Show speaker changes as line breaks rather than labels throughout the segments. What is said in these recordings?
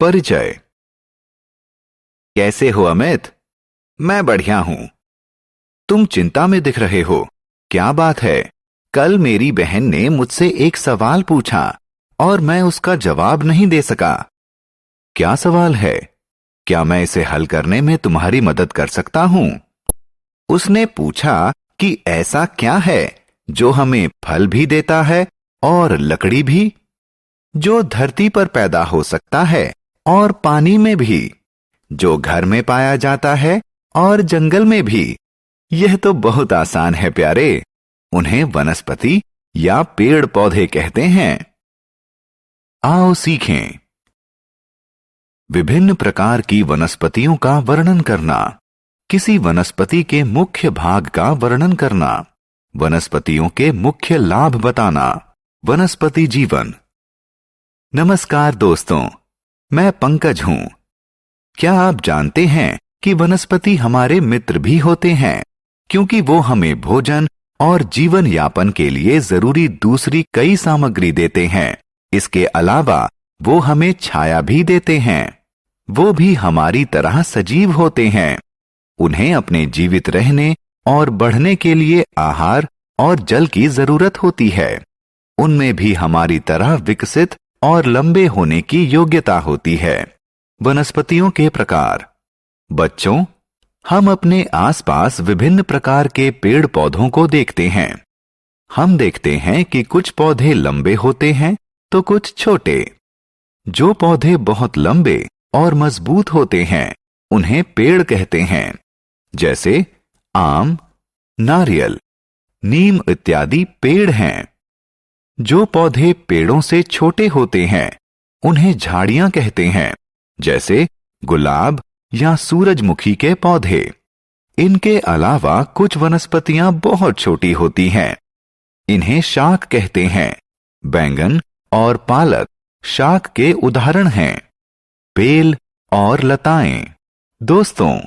परिचय। कैसे हो अमित? मैं बढ़िया हूं। तुम चिंता में दिख रहे हो, क्या बात है? कल मेरी बहन ने मुझसे एक सवाल पूछा और मैं उसका जवाब नहीं दे सका। क्या सवाल है? क्या मैं इसे हल करने में तुम्हारी मदद कर सकता हूं? उसने पूछा कि ऐसा क्या है जो हमें फल भी देता है और लकड़ी भी, जो धरती पर पैदा हो सकता है और पानी में भी, जो घर में पाया जाता है और जंगल में भी। यह तो बहुत आसान है प्यारे। उन्हें वनस्पति या पेड़ पौधे कहते हैं। आओ सीखें। विभिन्न प्रकार की वनस्पतियों का वर्णन करना। किसी वनस्पति के मुख्य भाग का वर्णन करना। वनस्पतियों के मुख्य लाभ बताना। वनस्पति जीवन। नमस्कार दोस्तों, मैं पंकज हूं। क्या आप जानते हैं कि वनस्पति हमारे मित्र भी होते हैं, क्योंकि वो हमें भोजन और जीवन यापन के लिए जरूरी दूसरी कई सामग्री देते हैं। इसके अलावा वो हमें छाया भी देते हैं। वो भी हमारी तरह सजीव होते हैं। उन्हें अपने जीवित रहने और बढ़ने के लिए आहार और जल की जरूरत होती है। उनमें भी हमारी तरह विकसित और लंबे होने की योग्यता होती है। वनस्पतियों के प्रकार। बच्चों, हम अपने आसपास विभिन्न प्रकार के पेड़ पौधों को देखते हैं। हम देखते हैं कि कुछ पौधे लंबे होते हैं तो कुछ छोटे। जो पौधे बहुत लंबे और मजबूत होते हैं उन्हें पेड़ कहते हैं, जैसे आम, नारियल, नीम इत्यादि पेड़ हैं। जो पौधे पेड़ों से छोटे होते हैं उन्हें झाड़ियां कहते हैं, जैसे गुलाब या सूरजमुखी के पौधे। इनके अलावा कुछ वनस्पतियां बहुत छोटी होती हैं। इन्हें शाक कहते हैं। बैंगन और पालक शाक के उदाहरण हैं। बेल और लताएं। दोस्तों,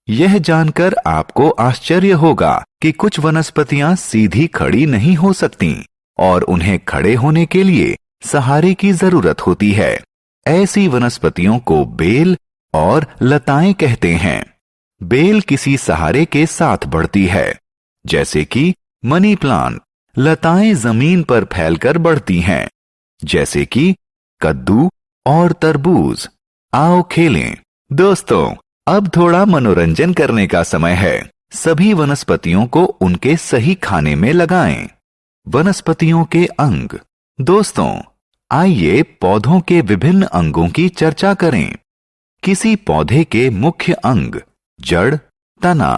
यह जानकर आपको आश्चर्य होगा कि कुछ वनस्पतियां सीधी खड़ी नहीं हो सकती और उन्हें खड़े होने के लिए सहारे की जरूरत होती है। ऐसी वनस्पतियों को बेल और लताएं कहते हैं। बेल किसी सहारे के साथ बढ़ती है, जैसे कि मनी प्लांट। लताएं जमीन पर फैलकर बढ़ती हैं, जैसे कि कद्दू और तरबूज। आओ खेलें। दोस्तों, अब थोड़ा मनोरंजन करने का समय है। सभी वनस्पतियों को उनके सही खाने में लगाएं। वनस्पतियों के अंग। दोस्तों, आइए पौधों के विभिन्न अंगों की चर्चा करें। किसी पौधे के मुख्य अंग जड़, तना,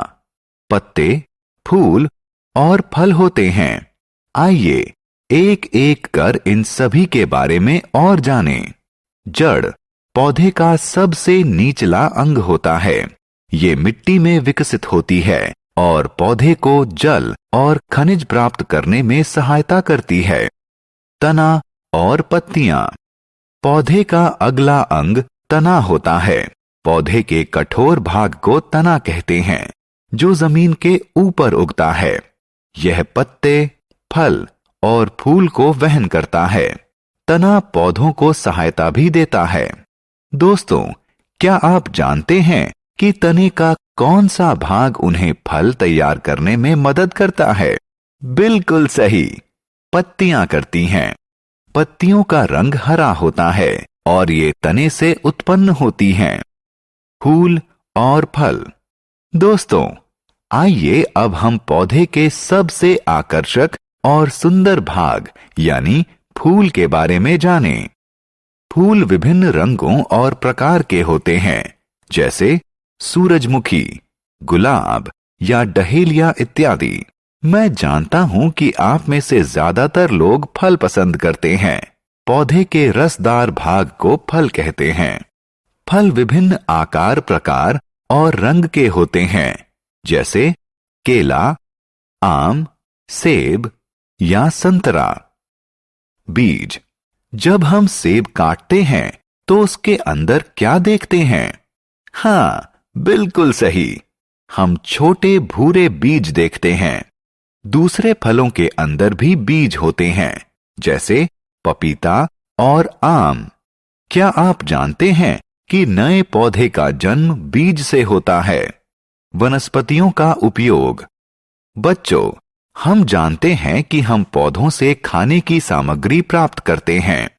पत्ते, फूल और फल होते हैं। आइए एक एक कर इन सभी के बारे में और जानें। जड़ पौधे का सबसे निचला अंग होता है। ये मिट्टी में विकसित होती है और पौधे को जल और खनिज प्राप्त करने में सहायता करती है। तना और पत्तियां। पौधे का अगला अंग तना होता है। पौधे के कठोर भाग को तना कहते हैं, जो जमीन के ऊपर उगता है। यह पत्ते, फल और फूल को वहन करता है। तना पौधों को सहायता भी देता है। दोस्तों, क्या आप जानते हैं कि तने का कौन सा भाग उन्हें फल तैयार करने में मदद करता है? बिल्कुल सही, पत्तियां करती हैं। पत्तियों का रंग हरा होता है और ये तने से उत्पन्न होती हैं। फूल और फल। दोस्तों, आइए अब हम पौधे के सबसे आकर्षक और सुंदर भाग यानी फूल के बारे में जानें। फूल विभिन्न रंगों और प्रकार के होते हैं, जैसे सूरजमुखी, गुलाब या डहेलिया इत्यादि। मैं जानता हूं कि आप में से ज्यादातर लोग फल पसंद करते हैं। पौधे के रसदार भाग को फल कहते हैं। फल विभिन्न आकार, प्रकार और रंग के होते हैं, जैसे केला, आम, सेब या संतरा। बीज। जब हम सेब काटते हैं तो उसके अंदर क्या देखते हैं? हाँ, बिल्कुल सही, हम छोटे भूरे बीज देखते हैं। दूसरे फलों के अंदर भी बीज होते हैं, जैसे पपीता और आम। क्या आप जानते हैं कि नए पौधे का जन्म बीज से होता है। वनस्पतियों का उपयोग। बच्चों, हम जानते हैं कि हम पौधों से खाने की सामग्री प्राप्त करते हैं।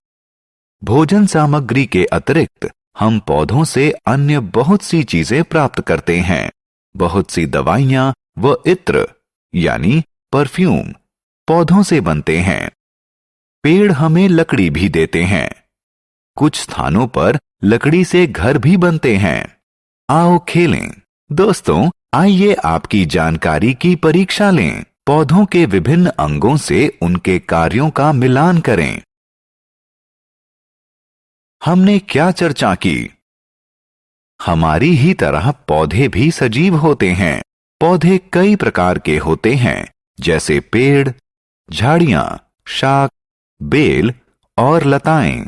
भोजन सामग्री के अतिरिक्त हम पौधों से अन्य बहुत सी चीजें प्राप्त करते हैं। बहुत सी दवाइयां व इत्र यानी परफ्यूम पौधों से बनते हैं। पेड़ हमें लकड़ी भी देते हैं। कुछ स्थानों पर लकड़ी से घर भी बनते हैं। आओ खेलें। दोस्तों, आइए आपकी जानकारी की परीक्षा लें। पौधों के विभिन्न अंगों से उनके कार्यों का मिलान करें। हमने क्या चर्चा की? हमारी ही तरह पौधे भी सजीव होते हैं। पौधे कई प्रकार के होते हैं, जैसे पेड़, झाड़ियां, शाक, बेल और लताएं।